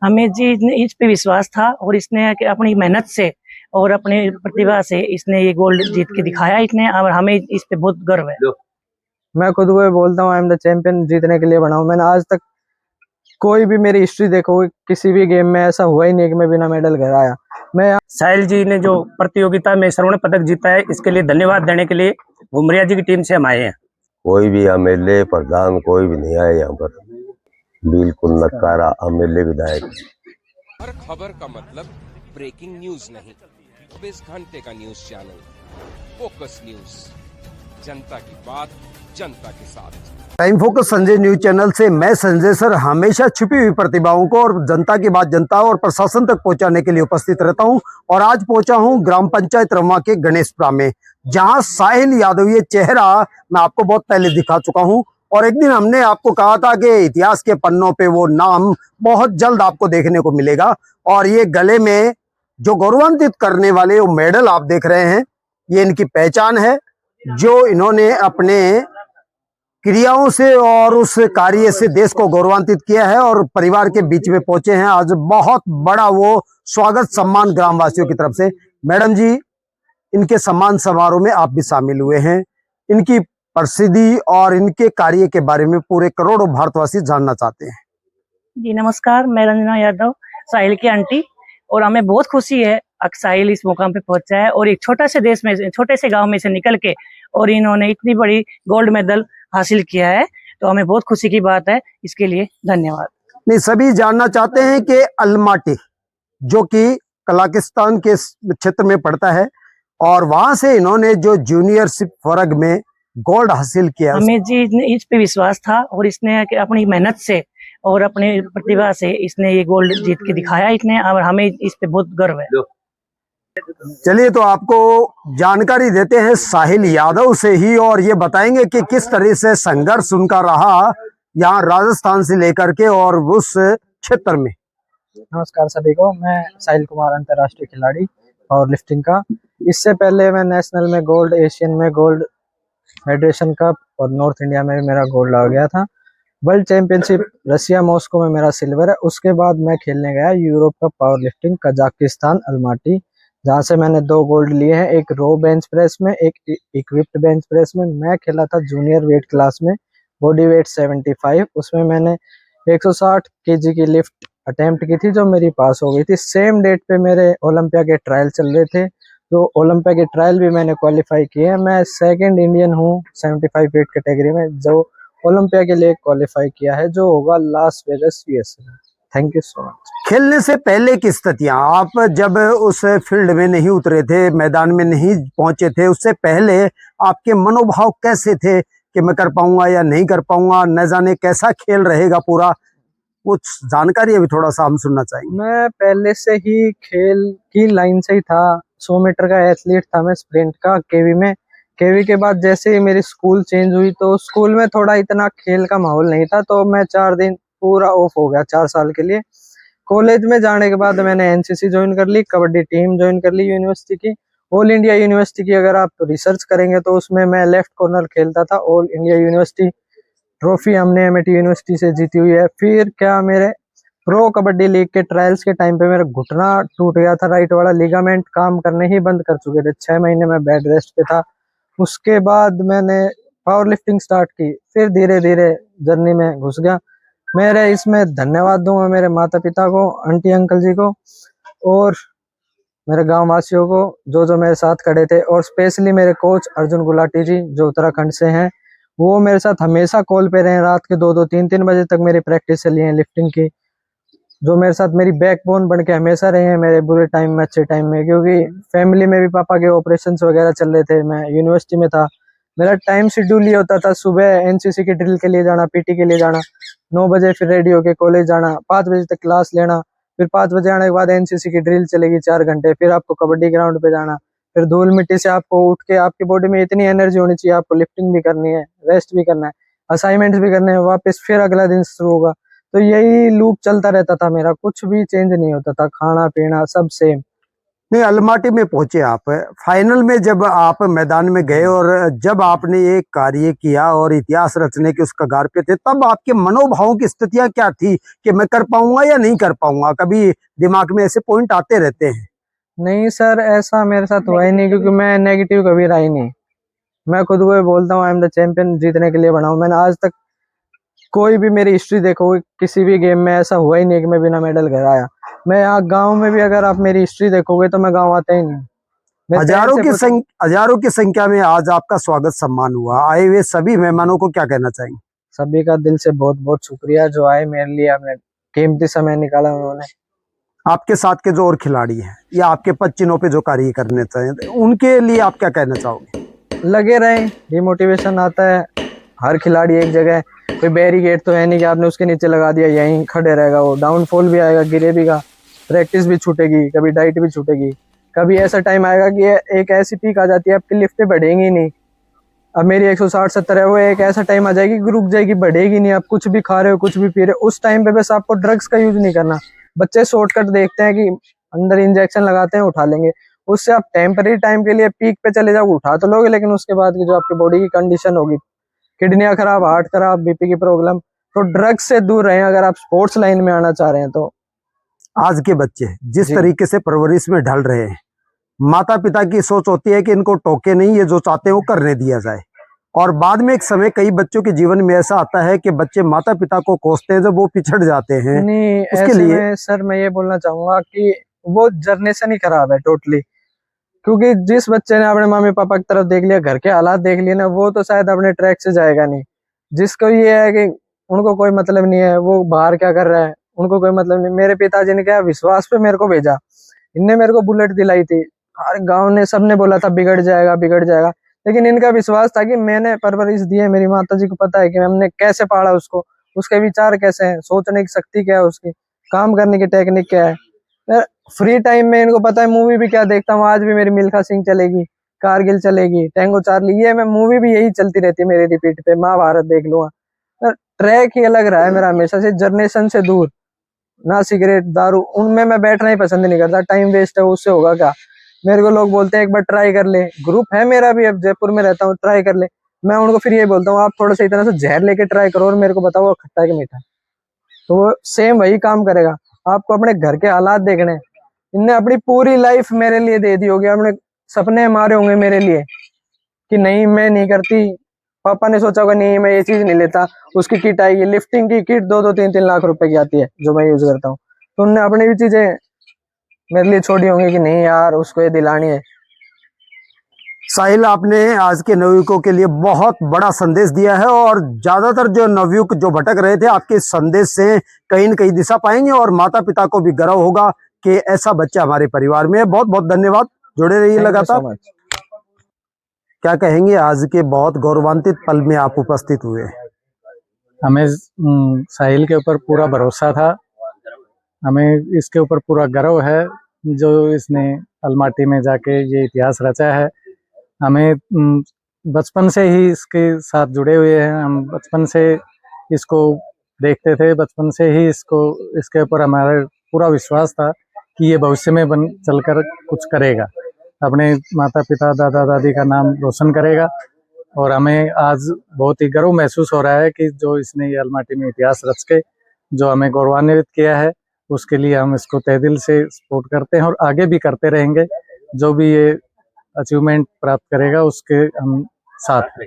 हमें जी इस पे विश्वास था और इसने अपनी मेहनत से और अपनी प्रतिभा से इसने ये गोल्ड जीत के दिखाया इसने, और हमें इस पे बहुत गर्व है। मैं खुद को बोलता हूँ आई एम द चैंपियन, जीतने के लिए बना हूँ। मैंने आज तक कोई भी मेरी हिस्ट्री देखो, किसी भी गेम में ऐसा हुआ ही नहीं कि मैं बिना मेडल घर आया। मैं साहिल जी ने जो प्रतियोगिता में स्वर्ण पदक जीता है, इसके लिए धन्यवाद देने के लिए घुमरिया जी की टीम से हम आए हैं। कोई भी एमएलए प्रधान कोई भी नहीं आया यहाँ पर, बिल्कुल नकारा एमएलए विधायक। हर खबर का मतलब ब्रेकिंग न्यूज नहीं, 24 घंटे का न्यूज चैनल फोकस न्यूज, जनता की बात जनता के साथ। Time focus Sanjay news channel से मैं संजय सर हमेशा छिपी हुई प्रतिभाओं को और जनता की बात जनता और प्रशासन तक पहुंचाने के लिए उपस्थित रहता हूं। और आज पहुंचा हूं ग्राम पंचायत रम्मा के गणेशपुरा में, जहां साहिल यादव, ये चेहरा मैं आपको बहुत पहले दिखा चुका हूं। और एक दिन हमने आपको कहा था कि इतिहास के पन्नों पे वो नाम बहुत जल्द आपको देखने को मिलेगा। और ये गले में जो गौरवान्वित करने वाले वो मेडल आप देख रहे हैं, ये इनकी पहचान है, जो इन्होंने अपने क्रियाओं से और उस कार्य से देश को गौरवान्वित किया है और परिवार के बीच में पहुंचे हैं। आज बहुत बड़ा वो स्वागत सम्मान ग्रामवासियों की तरफ से। मैडम जी, इनके सम्मान समारोह में आप भी शामिल हुए हैं। इनकी प्रसिद्धि और इनके कार्य के बारे में पूरे करोड़ों भारतवासी जानना चाहते हैं। जी नमस्कार, मैं रंजना यादव, साहिल की आंटी, और हमें बहुत खुशी है साहिल इस मुकाम पे पहुंचा है और एक छोटा से देश में, छोटे से गांव में से निकल के और इन्होंने इतनी बड़ी गोल्ड मेडल हासिल किया है, तो हमें बहुत खुशी की बात है। इसके लिए धन्यवाद। नहीं, सभी जानना चाहते हैं कि अलमाटी जो कि कलाकिस्तान के क्षेत्र में पड़ता है और वहां से इन्होंने जो जूनियरशिप वर्ग में गोल्ड हासिल किया, हमें जी इस पे विश्वास था और इसने अपनी मेहनत से और अपनी प्रतिभा से इसने ये गोल्ड जीत के दिखाया इसने, और हमें इस पे बहुत गर्व है। चलिए तो आपको जानकारी देते हैं साहिल यादव से ही, और ये बताएंगे कि किस तरह से संघर्ष उनका रहा यहाँ राजस्थान से लेकर के और उस क्षेत्र में। नमस्कार सभी को, मैं साहिल कुमार, अंतर्राष्ट्रीय खिलाड़ी पावर लिफ्टिंग का। इससे पहले मैं नेशनल में गोल्ड, एशियन में गोल्ड, फेडरेशन कप और नॉर्थ इंडिया में भी मेरा गोल्ड आ गया था। वर्ल्ड चैंपियनशिप रसिया मॉस्को में मेरा सिल्वर है। उसके बाद मैं खेलने गया Europe cup power lifting Kazakhstan Almaty, जहाँ से मैंने 2 गोल्ड लिए हैं, एक रो बेंच प्रेस में, एक इक्विप्ड बेंच प्रेस में। मैं खेला था जूनियर वेट क्लास में, बॉडी वेट 75, उसमें मैंने 160 केजी की लिफ्ट अटेम्प्ट की थी जो मेरी पास हो गई थी। सेम डेट पे मेरे ओलंपिया के ट्रायल चल रहे थे, तो ओलंपिया के ट्रायल भी मैंने क्वालिफाई किए हैं। मैं सेकंड इंडियन हूँ 75 वेट कैटेगरी में जो ओलंपिया के लिए क्वालिफाई किया है, जो होगा लास वेगास यूएसए में। Thank you so much. खेलने से पहले की स्थितियां, आप जब उस फील्ड में नहीं उतरे थे, मैदान में नहीं पहुंचे थे, उससे पहले आपके मनोभाव कैसे थे कि मैं कर पाऊंगा या नहीं कर पाऊंगा, न जाने कैसा खेल रहेगा पूरा, कुछ जानकारी अभी थोड़ा सा हम सुनना चाहेंगे। मैं पहले से ही खेल की लाइन से ही था, 100 मीटर का एथलीट था मैं, स्प्रिंट का, केवी में। केवी के बाद जैसे ही मेरी स्कूल चेंज हुई तो स्कूल में थोड़ा इतना खेल का माहौल नहीं था, तो मैं 4 दिन पूरा ऑफ हो गया 4 साल के लिए। कॉलेज में जाने के बाद मैंने एनसीसी ज्वाइन कर ली, कबड्डी टीम ज्वाइन कर ली यूनिवर्सिटी की, ऑल इंडिया यूनिवर्सिटी की। अगर आप रिसर्च करेंगे तो उसमें मैं लेफ्ट कॉर्नर खेलता था। ऑल इंडिया यूनिवर्सिटी ट्रॉफी हमने एमआईटी यूनिवर्सिटी से जीती हुई है। फिर क्या, मेरे प्रो कबड्डी लीग के ट्रायल्स के टाइम पे मेरा घुटना टूट गया था, राइट वाला लिगामेंट काम करने ही बंद कर चुके थे, 6 महीने में बेड रेस्ट पे था। उसके बाद मैंने पावर लिफ्टिंग स्टार्ट की, फिर धीरे धीरे जर्नी में घुस गया। मेरे इसमें धन्यवाद दूंगा मेरे माता पिता को, आंटी अंकल जी को और मेरे गांव वासियों को जो मेरे साथ खड़े थे, और स्पेशली मेरे कोच अर्जुन गुलाटी जी जो उत्तराखंड से हैं। वो मेरे साथ हमेशा कॉल पे रहे, रात के 2-2 3-3 बजे तक मेरी प्रैक्टिस चली है लिफ्टिंग की, जो मेरे साथ मेरी बैकबोन बन के हमेशा रहे हैं मेरे बुरे टाइम में अच्छे टाइम में। क्योंकि फैमिली में भी पापा के ऑपरेशंस वगैरह चल रहे थे, मैं यूनिवर्सिटी में था, मेरा टाइम शेड्यूल ये होता था, सुबह एनसीसी की ड्रिल के लिए जाना, पीटी के लिए जाना, 9 बजे फिर रेडी होके कॉलेज जाना, 5 बजे तक क्लास लेना, फिर 5 बजे आने के बाद एनसीसी की ड्रिल चलेगी 4 घंटे, फिर आपको कबड्डी ग्राउंड पे जाना, फिर धूल मिट्टी से आपको उठ के, आपकी बॉडी में इतनी एनर्जी होनी चाहिए, आपको लिफ्टिंग भी करनी है, रेस्ट भी करना है, असाइनमेंट्स भी करने हैं, वापस फिर अगला दिन शुरू होगा। तो यही लूप चलता रहता था मेरा, कुछ भी चेंज नहीं होता था, खाना पीना सब सेम। नहीं, अलमाटी में पहुंचे आप। फाइनल में जब आप मैदान में गए और जब आपने ये कार्य किया और इतिहास रचने के उस कगार पे थे, तब आपके मनोभावों की स्थितियां क्या थी कि मैं कर पाऊंगा या नहीं कर पाऊंगा? कभी दिमाग में ऐसे पॉइंट आते रहते हैं। नहीं सर, ऐसा मेरे साथ हुआ ही नहीं, क्योंकि मैं नेगेटिव कभी रहा ही नहीं। मैं खुद को बोलता हूँ आई एम द चैंपियन, जीतने के लिए बना हूँ। मैंने आज तक कोई भी मेरी हिस्ट्री देखो, किसी भी गेम में ऐसा हुआ ही नहीं कि मैं बिना मेडल घर आया। मैं यहाँ गांव में भी अगर आप मेरी हिस्ट्री देखोगे तो मैं गांव आता ही नहीं। मैं हजारों की संख्या में आज आपका स्वागत सम्मान हुआ। आए हुए सभी मेहमानों को क्या कहना चाहेंगे? सभी का दिल से बहुत बहुत शुक्रिया जो आए मेरे लिए, अपने कीमती समय निकाला उन्होंने। आपके साथ के जो और खिलाड़ी हैं या आपके पद चिन्हों पे जो कार्य करने चाहिए, उनके लिए आप क्या कहना चाहोगे? लगे रहें, डिमोटिवेशन आता है। हर खिलाड़ी एक जगह, कोई बैरिकेड तो है नहीं कि आपने उसके नीचे लगा दिया यहीं खड़े रहेगा। वो डाउनफॉल भी आएगा, गिरे भी गा, प्रैक्टिस भी छूटेगी, कभी डाइट भी छूटेगी। कभी ऐसा टाइम आएगा कि एक ऐसी पीक आ जाती है आपकी लिफ्टें बढ़ेंगी नहीं। अब मेरी 160-70 है, वो एक ऐसा टाइम आ जाएगी कि रुक जाएगी, बढ़ेगी नहीं। आप कुछ भी खा रहे हो, कुछ भी पी रहे हो, उस टाइम पे बस आपको ड्रग्स का यूज नहीं करना। बच्चे शॉर्टकट देखते हैं कि अंदर इंजेक्शन लगाते हैं, उठा लेंगे। उससे आप टेम्पररी टाइम के लिए पीक पे चले जाओ, उठा तो लोगे, लेकिन उसके बाद की जो आपकी बॉडी की कंडीशन होगी, किडनियां खराब, हार्ट खराब, बीपी की प्रॉब्लम, तो ड्रग्स से दूर रहें अगर आप स्पोर्ट्स लाइन में आना चाह रहे हैं तो। आज के बच्चे जिस तरीके से परवरिश में ढल रहे हैं, माता पिता की सोच होती है कि इनको टोके नहीं, ये जो चाहते हैं वो करने दिया जाए। और बाद में एक समय कई बच्चों के जीवन में ऐसा आता है कि बच्चे माता पिता को कोसते हैं जब वो पिछड़ जाते हैं। नहीं, उसके ऐसे लिए में सर मैं ये बोलना चाहूंगा कि वो जनरेशन ही खराब है टोटली। क्योंकि जिस बच्चे ने अपने मम्मी पापा की तरफ देख लिया, घर के हालात देख लिए ना, वो तो शायद अपने ट्रैक से जाएगा नहीं। जिसको ये है कि उनको कोई मतलब नहीं है वो बाहर क्या कर रहा है, उनको कोई मतलब नहीं। मेरे पिताजी ने क्या विश्वास पे मेरे को भेजा, इनने मेरे को बुलेट दिलाई थी। हर गांव ने सबने बोला था बिगड़ जाएगा बिगड़ जाएगा, लेकिन इनका विश्वास था कि मैंने परवरिश दी है। मेरी माता जी को पता है कि हमने कैसे पाला उसको, उसके विचार कैसे हैं, सोचने की शक्ति क्या है उसकी, काम करने की टेक्निक क्या है। फ्री टाइम में इनको पता है मूवी भी क्या देखता हूँ। आज भी मेरी मिल्खा सिंह चलेगी, कारगिल चलेगी, टैंगो चार्ली, ये मैं मूवी भी यही चलती रहती है मेरी रिपीट पे। महाभारत देख लूंगा। ट्रैक ही अलग रहा है मेरा हमेशा से, जनरेशन से दूर। ना सिगरेट दारू, उनमें मैं बैठना ही पसंद नहीं करता। टाइम वेस्ट है, उससे होगा क्या। मेरे को लोग बोलते हैं एक बार ट्राई कर ले, ग्रुप है मेरा भी, अब जयपुर में रहता हूँ, ट्राई कर ले। मैं उनको फिर ये बोलता हूँ आप थोड़ा सा इतना सा जहर लेके ट्राई करो और मेरे को बताओ वो खट्टा है कि मीठा। तो वो सेम वही काम करेगा। आपको अपने घर के हालात देखने हैं। इनने अपनी पूरी लाइफ मेरे लिए दे दी होगी, अपने सपने मारे होंगे मेरे लिए कि नहीं मैं नहीं करती। पापा ने सोचा होगा नहीं मैं ये चीज नहीं लेता, उसकी किट आएगी, लिफ्टिंग की किट 2-3 लाख रुपए की आती है जो मैं यूज करता हूँ। तो उनने अपनी भी चीजें मेरे लिए छोड़ी होंगी कि नहीं यार उसको ये दिलानी है। साहिल, आपने आज के नवयुवकों के लिए बहुत बड़ा संदेश दिया है और ज्यादातर जो नवयुवक जो भटक रहे थे आपके संदेश से कहीं न कहीं दिशा पाएंगे और माता पिता को भी गर्व होगा कि ऐसा बच्चा हमारे परिवार में है। बहुत बहुत धन्यवाद, जुड़े रहिए लगातार। क्या कहेंगे, आज के बहुत गौरवान्वित पल में आप उपस्थित हुए? हमें साहिल के ऊपर पूरा भरोसा था, हमें इसके ऊपर पूरा गर्व है जो इसने अलमाटी में जाके ये इतिहास रचा है। हमें बचपन से ही इसके साथ जुड़े हुए हैं, हम बचपन से इसको देखते थे, बचपन से ही इसके ऊपर हमारा पूरा विश्वास था कि ये भविष्य में चलकर कुछ करेगा, अपने माता पिता दादा दादी का नाम रोशन करेगा। और हमें आज बहुत ही गर्व महसूस हो रहा है कि जो इसने ये अलमाटी में इतिहास रच के जो हमें गौरवान्वित किया है, उसके लिए हम इसको तहे दिल से सपोर्ट करते हैं और आगे भी करते रहेंगे। जो भी ये अचीवमेंट प्राप्त करेगा उसके हम साथ हैं।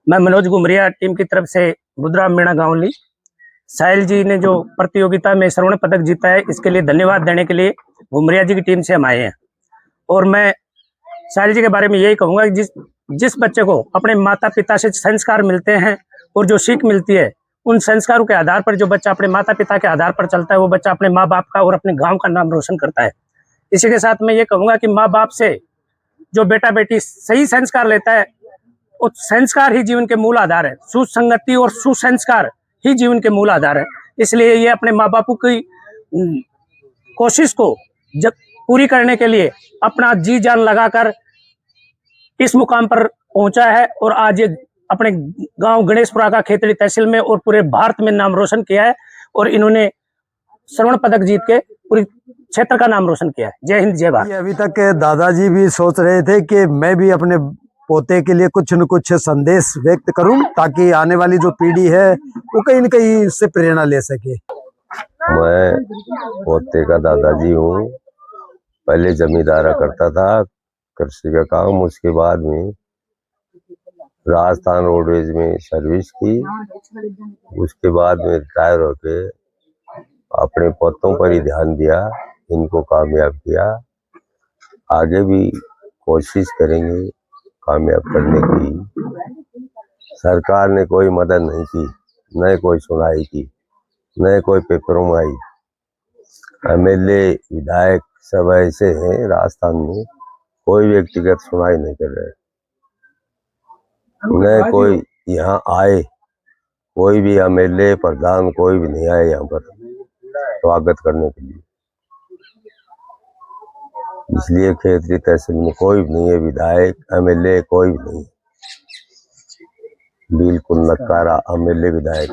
मैं मनोज घुमरिया टीम की तरफ से बुधराम मीणा गांवली। साहिल जी ने जो प्रतियोगिता में स्वर्ण पदक जीता है, इसके लिए धन्यवाद देने के लिए घुमरिया जी की टीम से हम आए हैं। और मैं साहिल जी के बारे में यही कहूँगा कि जिस बच्चे को अपने माता पिता से संस्कार मिलते हैं और जो सीख मिलती है, उन संस्कारों के आधार पर जो बच्चा अपने माता पिता के आधार पर चलता है, वो बच्चा अपने माँ बाप का और अपने गाँव का नाम रोशन करता है। इसी के साथ मैं ये कहूँगा कि माँ बाप से जो बेटा बेटी सही संस्कार लेता है, उस संस्कार ही जीवन के मूल आधार है। सुसंगति और सुसंस्कार ही जीवन के मूल आधार है। इसलिए ये अपने माँ बापू की कोशिश को जब पूरी करने के लिए अपना जी जान लगाकर इस मुकाम पर पहुंचा है और आज ये अपने गांव गणेशपुरा का खेतड़ी तहसील में और पूरे भारत में नाम रोशन किया है। और इन्होंने स्वर्ण पदक जीत के पूरी क्षेत्र का नाम रोशन किया है। जय हिंद जय भारत। ये अभी तक दादाजी भी सोच रहे थे कि मैं भी अपने पोते के लिए कुछ न कुछ संदेश व्यक्त करूं ताकि आने वाली जो पीढ़ी है वो कहीं न कहीं इससे प्रेरणा ले सके। मैं पोते का दादाजी हूँ। पहले जमींदारा करता था कृषि का काम, उसके बाद में राजस्थान रोडवेज में सर्विस की, उसके बाद में रिटायर होके अपने पोतों पर ही ध्यान दिया, इनको कामयाब किया। आगे भी कोशिश करेंगे कामयाब करने की। सरकार ने कोई मदद नहीं की, न कोई सुनाई की, न कोई पेपरों में आई। एमएलए विधायक सब ऐसे हैं राजस्थान में, कोई व्यक्तिगत सुनाई नहीं कर रहे, न कोई यहाँ आए, कोई भी एमएलए प्रधान कोई भी नहीं आए यहाँ पर स्वागत करने के लिए। इसलिए खेतरी तहसील में कोई भी नहीं है, विधायक एमएलए कोई भी नहीं, बिल्कुल नकारा एमएलए विधायक।